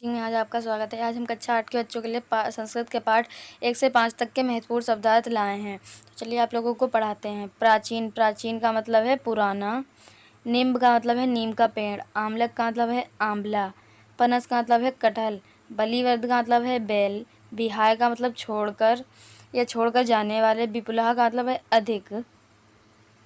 जी में आज आपका स्वागत है। आज हम कक्षा 8 के बच्चों के लिए संस्कृत के पाठ 1 से 5 तक के महत्वपूर्ण शब्दार्थ लाए हैं। तो चलिए आप लोगों को पढ़ाते हैं। प्राचीन, प्राचीन का मतलब है पुराना। निम्ब का मतलब है नीम का पेड़। आमलक का मतलब है आंवला। पनस का मतलब है कटहल। बलिवर्द का मतलब है बैल। विहाय का मतलब छोड़कर या छोड़कर जाने वाले। विपुला का मतलब है अधिक।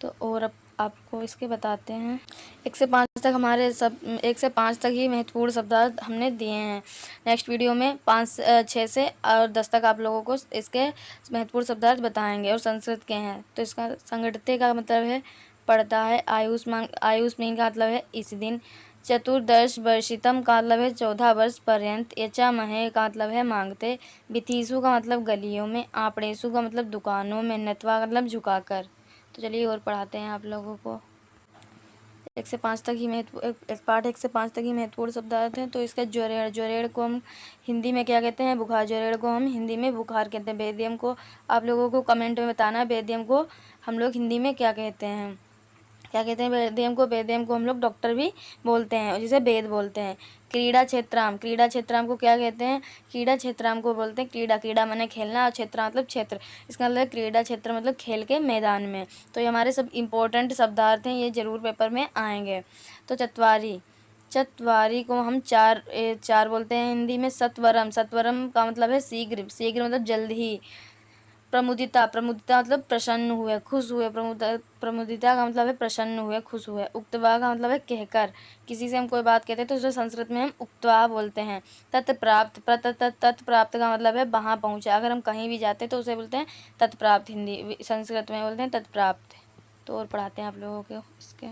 तो और अब आपको इसके बताते हैं। 1 से 5 तक हमारे सब 1 से 5 तक ही महत्वपूर्ण शब्दार्थ हमने दिए हैं। नेक्स्ट वीडियो में 6 से और 10 तक आप लोगों को इसके महत्वपूर्ण शब्दार्थ बताएंगे और संस्कृत के हैं। तो इसका संगठते का मतलब है पढ़ता है। आयुष्मान का मतलब है इस दिन। चतुर्दश वर्षितम का मतलब है 14 वर्ष पर्यंत। यचा महे का मतलब है मांगते। बिथीसु का मतलब गलियों में। आपड़ेसु का मतलब दुकानों में। नत्वा का मतलब झुकाकर। तो चलिए और पढ़ाते हैं आप लोगों को। 1 से 5 तक ही पाठ 1 से 5 तक ही महत्वपूर्ण शब्दार्थ हैं। तो इसका ज्वरेड़, ज्वरेड़ को हम हिंदी में क्या कहते हैं? बुखार। ज्वरेड़ को हम हिंदी में बुखार कहते हैं। बेदियम को आप लोगों को कमेंट में बताना, बेदियम को हम लोग हिंदी में क्या कहते हैं? क्या कहते हैं बेदियम को? बेदियम को हम लोग डॉक्टर भी बोलते हैं, जिसे वेद बोलते हैं। क्रीड़ा क्षेत्राम, क्रीड़ा क्षेत्राम को क्या कहते हैं? क्रीड़ा क्षेत्राम को बोलते हैं क्रीड़ा। क्रीड़ा माने खेलना और क्षेत्र मतलब क्षेत्र। इसका मतलब क्रीड़ा क्षेत्र मतलब खेल के मैदान में। तो ये हमारे सब इम्पोर्टेंट शब्दार्थ हैं, ये जरूर पेपर में आएंगे। तो चत्वारी, चत्वारी को हम चार बोलते हैं हिंदी में। सत्वरम, सत्वरम का मतलब है शीघ्र। शीघ्र मतलब जल्द ही। प्रमुदिता, प्रमुदिता मतलब प्रसन्न हुए, खुश हुए। प्रमुदिता का मतलब है प्रसन्न हुए, खुश हुए। उक्तवा का मतलब है कहकर। किसी से हम कोई बात कहते हैं तो उसे संस्कृत में हम उक्तवा बोलते हैं। तत्प्राप्त, तत्प्राप्त का मतलब है वहाँ पहुँचा। अगर हम कहीं भी जाते हैं तो उसे बोलते हैं तत्प्राप्त। हिंदी संस्कृत में बोलते हैं तत्प्राप्त। तो और पढ़ाते हैं आप लोगों को इसके।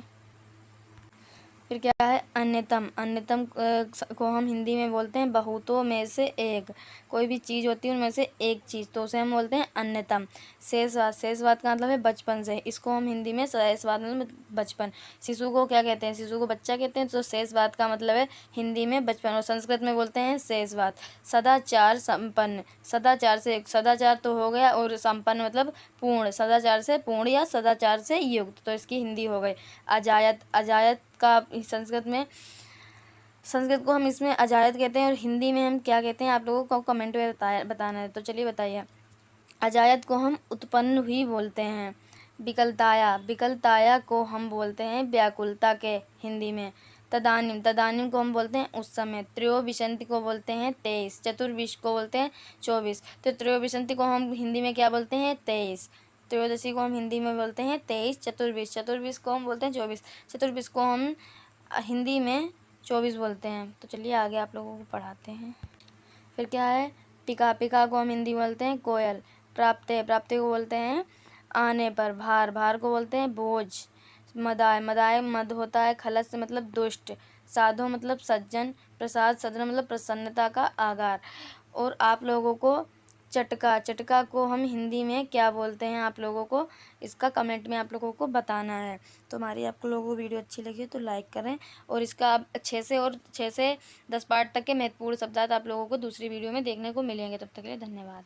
फिर क्या है? अन्यतम, अन्यतम को हम हिंदी में बोलते हैं बहुतों में से एक। कोई भी चीज़ होती है उनमें से एक चीज़, तो उसे हम बोलते हैं अन्यतम। शेषवाद, शेषवाद का मतलब है बचपन से। इसको हम हिंदी में शेषवाद मतलब बचपन। शिशु को क्या कहते हैं? शिशु को बच्चा कहते हैं। तो शेषवाद का मतलब है हिंदी में बचपन और संस्कृत में बोलते हैं शेषवाद। सदाचार संपन्न, सदाचार से सदाचार तो हो गया और संपन्न मतलब पूर्ण। सदाचार से पूर्ण या सदाचार से युक्त, तो इसकी हिंदी हो गई अजायत। अजायत का संस्कृत में, संस्कृत को हम इसमें अजायत कहते हैं और हिंदी में हम क्या कहते हैं आप लोगों को कमेंट में बताना है। तो चलिए बताइए। अजायत को हम उत्पन्न हुई बोलते हैं। विकलताया, विकलताया को हम बोलते हैं व्याकुलता के हिंदी में। तदानीम, तदानीम को हम बोलते हैं उस समय। त्रयोविंशति को बोलते हैं 23। चतुर्विश को बोलते हैं 24। तो त्रयोविंशति को हम हिंदी में क्या बोलते हैं? 23। त्रयोदशी को हम हिंदी में बोलते हैं 23। चतुर्विश, चतुर्विश को हम बोलते हैं 24। चतुर्विश को हम हिंदी में 24 बोलते हैं। तो चलिए आगे आप लोगों को पढ़ाते हैं। फिर क्या है? पिका, पिका को हम हिंदी में बोलते हैं कोयल। प्राप्ते, प्राप्ते को बोलते हैं आने पर। भार, भार को बोलते हैं बोझ। मदाय, मदाय मद होता है खलस से मतलब दुष्ट। साधो मतलब सज्जन। प्रसाद, सदन मतलब प्रसन्नता का आगार। और आप लोगों को चटका, चटका को हम हिंदी में क्या बोलते हैं आप लोगों को इसका कमेंट में आप लोगों को बताना है। तो हमारी आप लोगों को वीडियो अच्छी लगी तो लाइक करें और इसका 6 से 10 पार्ट तक के महत्वपूर्ण शब्दार्थ आप लोगों को दूसरी वीडियो में देखने को मिलेंगे। तब तक के लिए धन्यवाद।